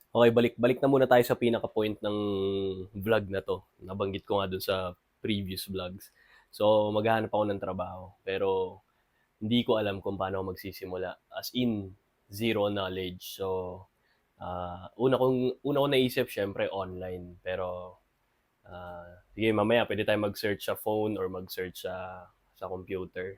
Okay, balik na muna tayo sa pinaka-point ng vlog na 'to. Nabanggit ko nga dun sa previous vlogs. So, maghahanap ako ng trabaho, pero hindi ko alam kung paano ako magsisimula. As in, zero knowledge. So, una kong naisip siyempre online, pero sige mamaya puwede tayong mag-search sa phone or mag-search sa computer,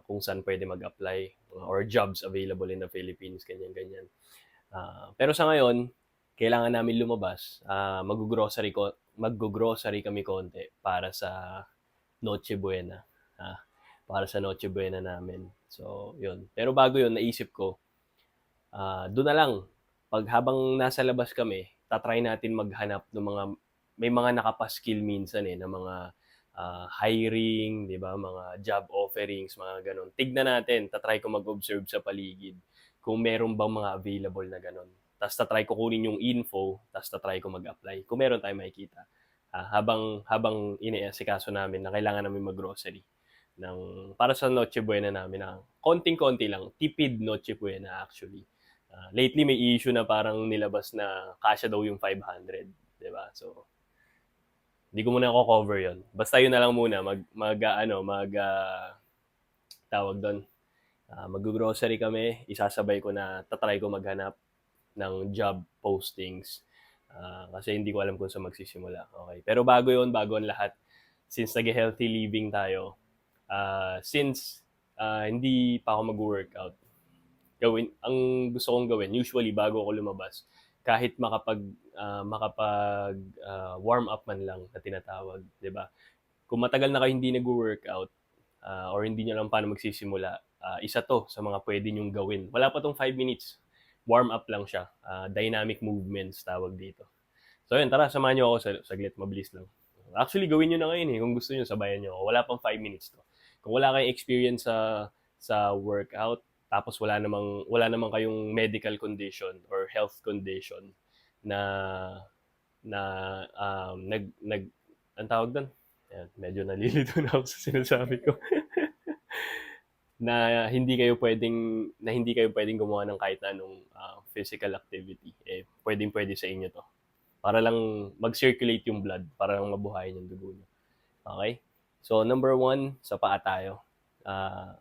kung saan puwede mag-apply or jobs available in the Philippines, ganyan-ganyan. Pero sa ngayon, kailangan namin lumabas. Maggo-grocery kami konti para sa Noche Buena. Ah, para sa Noche Buena namin. So, yun. Pero bago yun, naisip ko, doon na lang. Pag habang nasa labas kami, tatry natin maghanap ng may mga nakapaskil minsan na mga hiring, di ba? Mga job offerings, mga ganun. Tignan natin, tatry ko mag-observe sa paligid kung meron bang mga available na ganun. Tapos tatry ko kunin yung info, tapos tatry ko mag-apply. Kung meron tayong makikita. Habang iniasikaso namin na kailangan namin mag-grocery para sa Noche Buena namin na konting-konti lang, tipid Noche Buena actually. Lately may issue na parang nilabas na kasya daw yung 500, 'di ba? So, hindi ko muna cover 'yon. Basta yun na lang muna tawag doon. Mag-grocery kami, isasabay ko na tatry ko maghanap ng job postings. Kasi hindi ko alam kung saan magsisimula. Okay. Pero bago ang lahat, since nag-healthy living tayo, since hindi pa ako mag-workout, ang gusto kong gawin, usually bago ako lumabas, kahit makapag warm up man lang na tinatawag, 'di ba? Kung matagal na kayo hindi nag-workout or hindi niyo alam paano magsisimula, isa 'to sa mga pwede niyong gawin. Wala pa tong 5 minutes. Warm up lang siya. Dynamic movements tawag dito. So yun, tara samahan niyo ako saglit, mabilis lang. Actually, gawin niyo na ngayon kung gusto niyo sabayan niyo ako. Wala pang 5 minutes to. Kung wala kayong experience sa workout, tapos wala namang kayong medical condition or health condition na na ang tawag doon. Ayan, medyo nalilito na ako sa sinasabi ko. Na hindi kayo pwedeng gumawa ng kahit na anong physical activity. Pwedeng-pwede sa inyo 'to. Para lang mag-circulate yung blood, para lang mabuhayin yung dugo niyo. Okay? So, number one, sa paa tayo. Ah,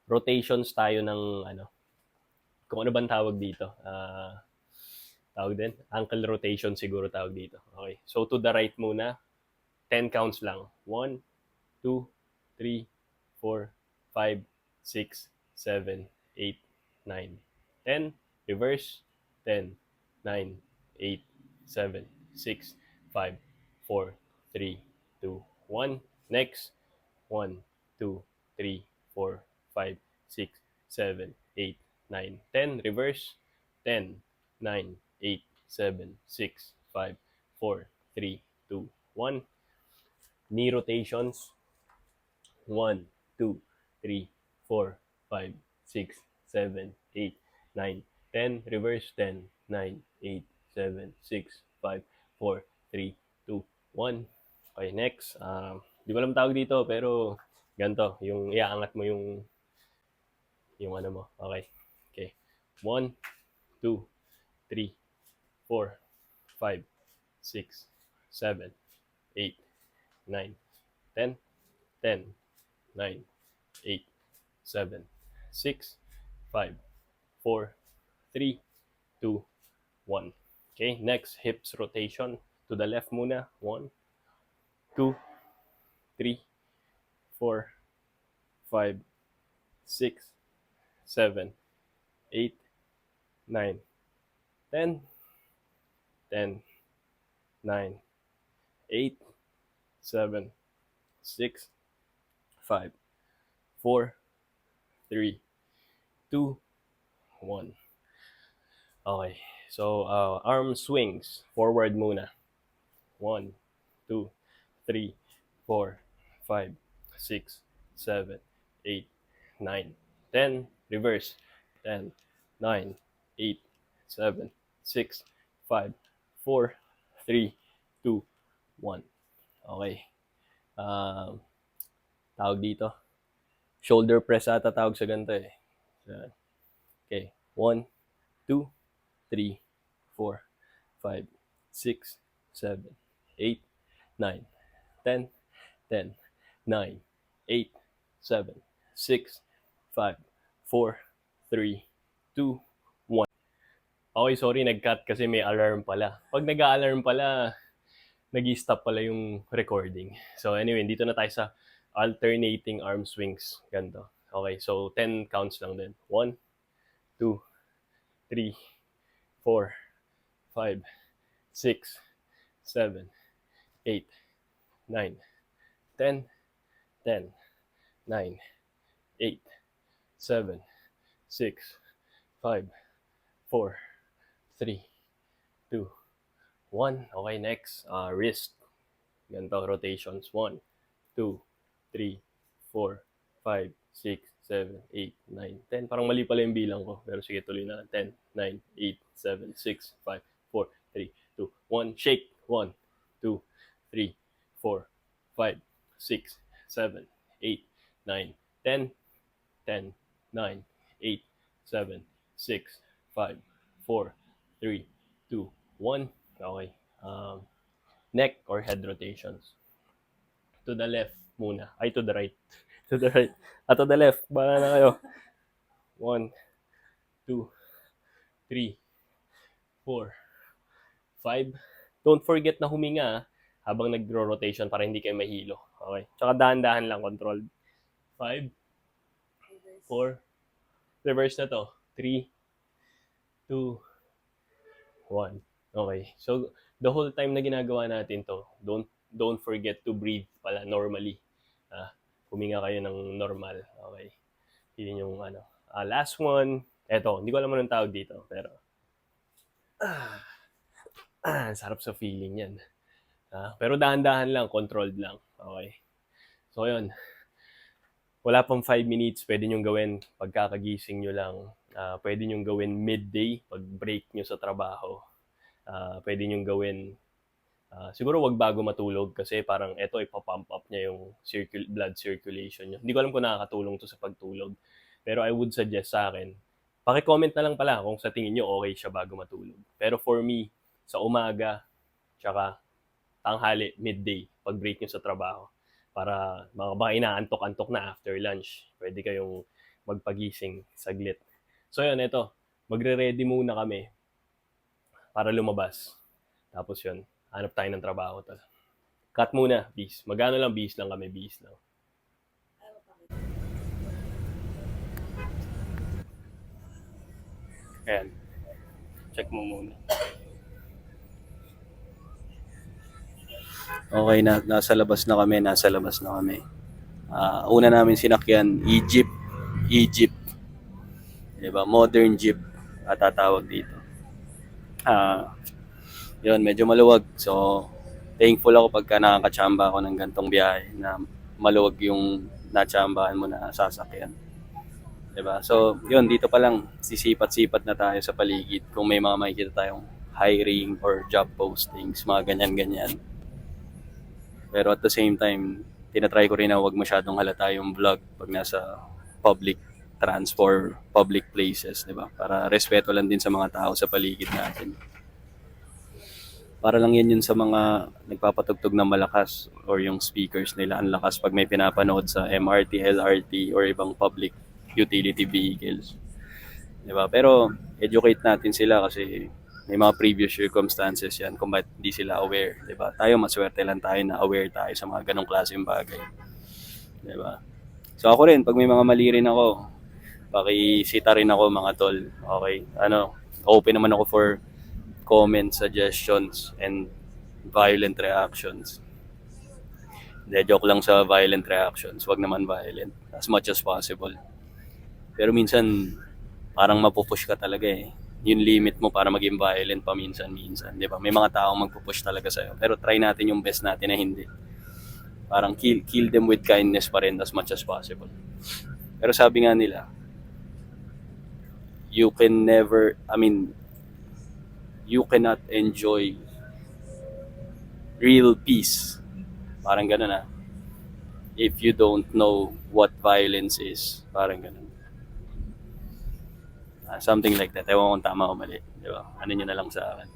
Rotations tayo ng kung ano bang tawag dito. Tawag din, ankle rotation siguro tawag dito. Okay. So, to the right muna, 10 counts lang. 1, 2, 3, 4, 5, 6, 7, 8, 9, 10. Reverse. 10, 9, 8, 7, 6, 5, 4, 3, 2, 1. Next. 1, 2, 3, 4, 5, 6, 7, 8, 9, 10. Reverse. 10, 9, 8, 7, 6, 5, 4, 3, 2, 1. Knee rotations. 1, 2, 3, 4, 5, 6, 7, 8, 9, 10. Reverse. 10, 9, 8, 7, 6, 5, 4, 3, 2, 1. Okay, next. Di ko alam tawag dito, pero ganito, yung iaangat mo yung ano mo. Okay. Okay. 1, 2, 3, 4, 5, 6, 7, 8, 9, 10, 10, 9, 8, 7, 6, 5, 4, 3, 2, 1. Okay, next, hips rotation. To the left muna. 1, 2, 3, 4, 5, 6, 7, 8, 9, 10, 10, 9, 8, 7, 6, 5, 4, 3, 2, 1. Okay. So, arm swings. Forward muna. 1, 2, 3, 4, 5, 6, 7, 8, 9, 10. Reverse. 10, 9, 8, 7, 6, 5, 4, 3, 2, 1. Okay. Um, Tawag dito. Shoulder press ata tawag sa ganito eh. So, okay. 1, 2, 3, 4, 5, 6, 7, 8, 9, 10, 10, 9, 8, 7, 6, 5, 4, 3, 2, 1. Okay, sorry, nag-cut kasi may alarm pala. Pag nag-a-alarm pala, nag-i-stop pala yung recording. So anyway, dito na tayo sa alternating arm swings. Ganito. Okay, so 10 counts lang din. 1, 2, 3, 4, 5, 6, 7, 8, 9, 10, 10, 9, 8, 7, 6, 5, 4, 3, 2, 1. Okay, next. Wrist. Ganito, rotations. 1, 2, 3, 4, 5, 6, 7, 8, 9, 10. Parang mali pala yung bilang ko. Pero sige, tuloy na. 10, 9, 8, 7, 6, 5, 4, 3, 2, 1. Shake. 1, 2, 3, 4, 5, 6, 7, 8, 9, 10, 10, 9, 8, 7, 6, 5, 4, 3, 2, 1. Okay. Neck or head rotations. To the left muna. Ay, to the right. To the right. To the left. Bala na kayo. 1, 2, 3, 4, 5. Don't forget na huminga habang nagro-rotation para hindi kayo mahilo. Okay. Tsaka dahan-dahan lang, controlled. 5, 4, reverse na to. 3, 2, 1. Okay. So, the whole time na ginagawa natin to, don't forget to breathe pala normally. Huminga kayo ng normal. Okay. Yun yung last one. Eto, hindi ko alam anong tawag dito. Pero, sarap sa feeling yan. Pero dahan-dahan lang, controlled lang. Okay. So, yun. Wala pang 5 minutes, pwede nyong gawin pagkakagising nyo lang. Pwede nyong gawin midday, pag break nyo sa trabaho. Pwede nyong gawin, siguro wag bago matulog kasi parang eto ipapump up niya yung blood circulation nyo. Hindi ko alam kung nakakatulong to sa pagtulog. Pero I would suggest sa akin, paki-comment na lang pala kung sa tingin nyo okay siya bago matulog. Pero for me, sa umaga, tsaka tanghali, midday, pag break nyo sa trabaho. Para baka inaantok-antok na after lunch. Pwede kayong magpagising saglit. So yun, ito. Magre-ready muna kami para lumabas. Tapos yun, hanap tayo ng trabaho. Cut muna, bis. Magano lang, bis lang kami, bis lang. Ayan. Check mo muna. Okay, nasa labas na kami. Una namin sinakyan, Egypt. Diba? Modern Jeep, tatawag dito. Yun, medyo maluwag. So, thankful ako pagka nakakachamba ako ng gantong biyahe na maluwag yung nachambahan mo na sasakyan. Diba? So, yun, dito pa lang, sisipat-sipat na tayo sa paligid kung may mga makikita tayong hiring or job postings, mga ganyan-ganyan. Pero at the same time, tinatry ko rin na wag masyadong halata yung vlog pag nasa public transport, public places, di ba? Para respeto lang din sa mga tao sa paligid natin. Para lang yan yun sa mga nagpapatugtog na malakas or yung speakers nila ang lakas pag may pinapanood sa MRT, LRT or ibang public utility vehicles. Di ba? Pero educate natin sila kasi may mga previous circumstances yan kung ba't hindi sila aware. Di ba? Tayo maswerte lang tayo na aware tayo sa mga ganong klaseng bagay. Di ba? So ako rin, pag may mga mali rin ako, pakisita rin ako mga tol. Okay? Open naman ako for comments, suggestions, and violent reactions. Hindi, joke lang sa violent reactions. Wag naman violent. As much as possible. Pero minsan, parang mapupush ka talaga eh. Yung limit mo para maging violent pa minsan-minsan. Di ba? May mga taong magpupush talaga sa'yo. Pero try natin yung best natin na hindi. Parang kill them with kindness pa rin as much as possible. Pero sabi nga nila, you cannot enjoy real peace. Parang ganun if you don't know what violence is. Parang ganun. Something like that. Ewan kung tama o mali. Diba? Ano nyo na lang sa akin.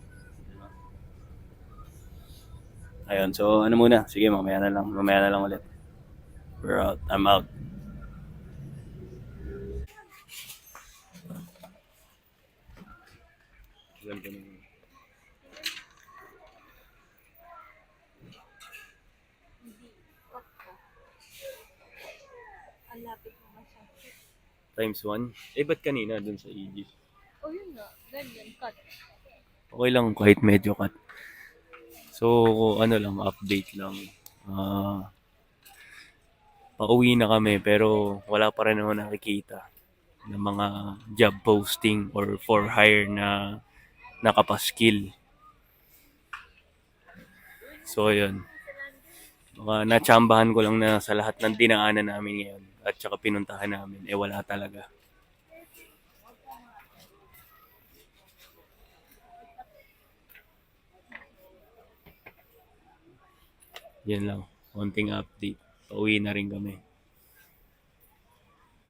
Ayun, so ano muna, sige mamaya na lang ulit. We're out, I'm out. Times 1? Eh, ba't kanina dun sa EG? Oh, yun nga. Ganyan, cut. Okay lang kahit medyo cut. So, ano lang, update lang. Pauwi na kami pero wala pa rin ako nakikita ng mga job posting or for hire na nakapaskil. So, yun. Baka natsambahan ko lang na sa lahat ng dinaanan namin ngayon at saka pinuntahan namin, eh wala talaga. Yan lang. Konting update. Pauwi na rin kami.